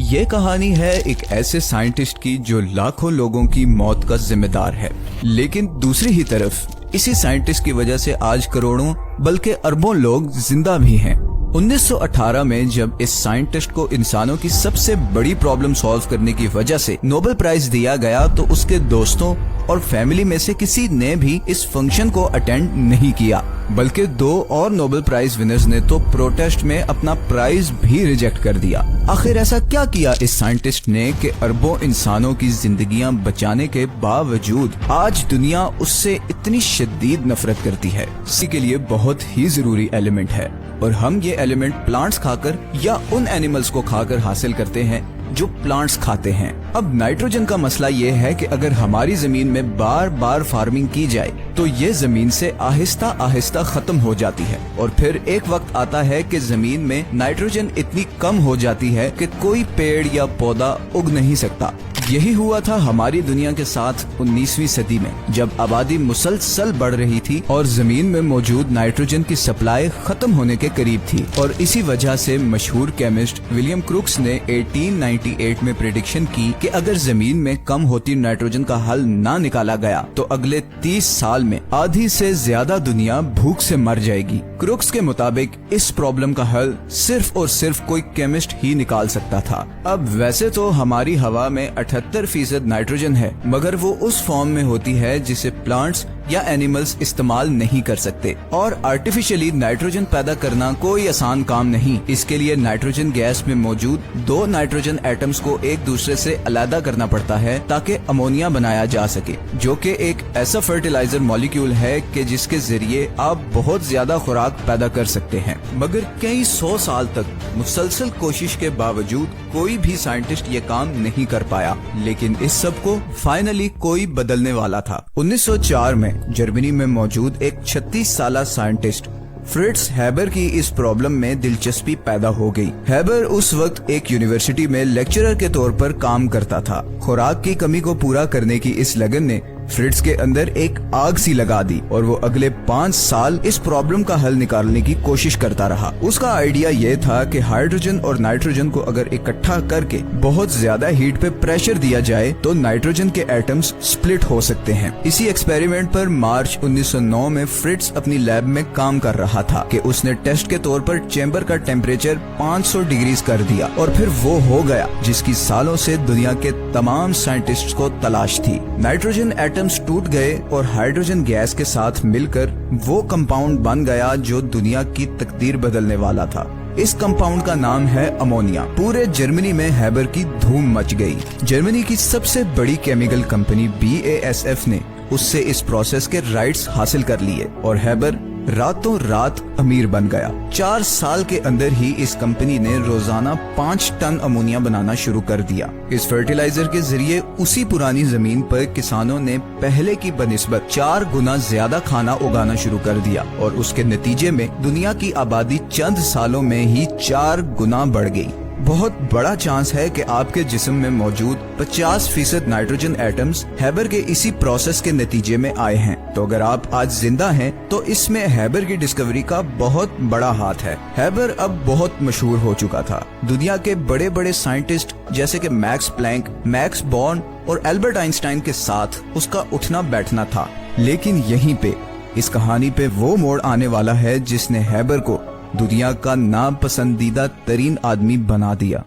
یہ کہانی ہے ایک ایسے سائنٹسٹ کی جو لاکھوں لوگوں کی موت کا ذمہ دار ہے، لیکن دوسری ہی طرف اسی سائنٹسٹ کی وجہ سے آج کروڑوں بلکہ اربوں لوگ زندہ بھی ہیں۔ 1918 میں جب اس سائنٹسٹ کو انسانوں کی سب سے بڑی پرابلم سالو کرنے کی وجہ سے نوبل پرائز دیا گیا تو اس کے دوستوں اور فیملی میں سے کسی نے بھی اس فنکشن کو اٹینڈ نہیں کیا، بلکہ 2 اور نوبل پرائز ونرز نے تو پروٹیسٹ میں اپنا پرائز بھی ریجیکٹ کر دیا۔ آخر ایسا کیا کیا اس سائنٹسٹ نے کہ اربوں انسانوں کی زندگیاں بچانے کے باوجود آج دنیا اس سے اتنی شدید نفرت کرتی ہے؟ اسی کے لیے بہت ہی ضروری ایلیمنٹ ہے، اور ہم یہ ایلیمنٹ پلانٹس کھا کر یا ان اینیملز کو کھا کر حاصل کرتے ہیں جو پلانٹس کھاتے ہیں۔ اب نائٹروجن کا مسئلہ یہ ہے کہ اگر ہماری زمین میں بار بار فارمنگ کی جائے تو یہ زمین سے آہستہ آہستہ ختم ہو جاتی ہے، اور پھر ایک وقت آتا ہے کہ زمین میں نائٹروجن اتنی کم ہو جاتی ہے کہ کوئی پیڑ یا پودا اگ نہیں سکتا۔ یہی ہوا تھا ہماری دنیا کے ساتھ 19ویں صدی میں، جب آبادی مسلسل بڑھ رہی تھی اور زمین میں موجود نائٹروجن کی سپلائی ختم ہونے کے قریب تھی، اور اسی وجہ سے مشہور کیمسٹ ولیم کروکس نے 1898 میں پریڈکشن کی کہ اگر زمین میں کم ہوتی نائٹروجن کا حل نہ نکالا گیا تو اگلے 30 سال میں آدھی سے زیادہ دنیا بھوک سے مر جائے گی۔ کروکس کے مطابق اس پرابلم کا حل صرف اور صرف کوئی کیمسٹ ہی نکال سکتا تھا۔ اب ویسے تو ہماری ہوا میں 78% نائٹروجن ہے، مگر وہ اس فارم میں ہوتی ہے جسے پلانٹس یا اینیملز استعمال نہیں کر سکتے، اور آرٹیفیشلی نائٹروجن پیدا کرنا کوئی آسان کام نہیں۔ اس کے لیے نائٹروجن گیس میں موجود 2 نائٹروجن ایٹمز کو ایک دوسرے سے علیحدہ کرنا پڑتا ہے تاکہ امونیا بنایا جا سکے، جو کہ ایک ایسا فرٹیلائزر مالیکیول ہے کہ جس کے ذریعے آپ بہت زیادہ خوراک پیدا کر سکتے ہیں۔ مگر کئی 100 سال تک مسلسل کوشش کے باوجود کوئی بھی سائنٹسٹ یہ کام نہیں کر پایا، لیکن اس سب کو فائنلی کوئی بدلنے والا تھا۔ 1904 میں جرمنی میں موجود ایک 36 سالہ سائنٹسٹ فرٹز ہیبر کی اس پرابلم میں دلچسپی پیدا ہو گئی۔ ہیبر اس وقت ایک یونیورسٹی میں لیکچرر کے طور پر کام کرتا تھا۔ خوراک کی کمی کو پورا کرنے کی اس لگن نے فرٹز کے اندر ایک آگ سی لگا دی، اور وہ اگلے 5 سال اس پرابلم کا حل نکالنے کی کوشش کرتا رہا۔ اس کا آئیڈیا یہ تھا کہ ہائیڈروجن اور نائٹروجن کو اگر اکٹھا کر کے بہت زیادہ ہیٹ پہ پریشر دیا جائے تو نائٹروجن کے ایٹمز سپلٹ ہو سکتے ہیں۔ اسی ایکسپیریمنٹ پر مارچ 1909 میں فرٹز اپنی لیب میں کام کر رہا تھا کہ اس نے ٹیسٹ کے طور پر چیمبر کا ٹیمپریچر 500 ڈگریز کر دیا، اور پھر وہ ہو گیا جس کی سالوں سے دنیا کے تمام سائنٹسٹ کو تلاش تھی۔ نائٹروجن ایٹمز ٹوٹ گئے اور ہائیڈروجن گیس کے ساتھ مل کر وہ کمپاؤنڈ بن گیا جو دنیا کی تقدیر بدلنے والا تھا۔ اس کمپاؤنڈ کا نام ہے امونیا۔ پورے جرمنی میں ہیبر کی دھوم مچ گئی۔ جرمنی کی سب سے بڑی کیمیکل کمپنی BASF نے اس سے اس پروسیس کے رائٹس حاصل کر لیے، اور ہیبر راتوں رات امیر بن گیا۔ 4 سال کے اندر ہی اس کمپنی نے روزانہ 5 ٹن امونیا بنانا شروع کر دیا۔ اس فرٹیلائزر کے ذریعے اسی پرانی زمین پر کسانوں نے پہلے کی بنسبت 4 گنا زیادہ کھانا اگانا شروع کر دیا، اور اس کے نتیجے میں دنیا کی آبادی چند سالوں میں ہی 4 گنا بڑھ گئی۔ بہت بڑا چانس ہے کہ آپ کے جسم میں موجود 50% نائٹروجن ایٹمز ہیبر کے اسی پروسیس کے نتیجے میں آئے ہیں۔ تو اگر آپ آج زندہ ہیں تو اس میں ہیبر کی ڈسکوری کا بہت بڑا ہاتھ ہے۔ ہیبر اب بہت مشہور ہو چکا تھا۔ دنیا کے بڑے بڑے سائنٹسٹ جیسے کہ میکس پلانک، میکس بورن اور البرٹ آئنسٹائن کے ساتھ اس کا اٹھنا بیٹھنا تھا، لیکن یہیں پہ اس کہانی پہ وہ موڑ آنے والا ہے جس نے ہیبر کو دنیا کا ناپسندیدہ ترین آدمی بنا دیا۔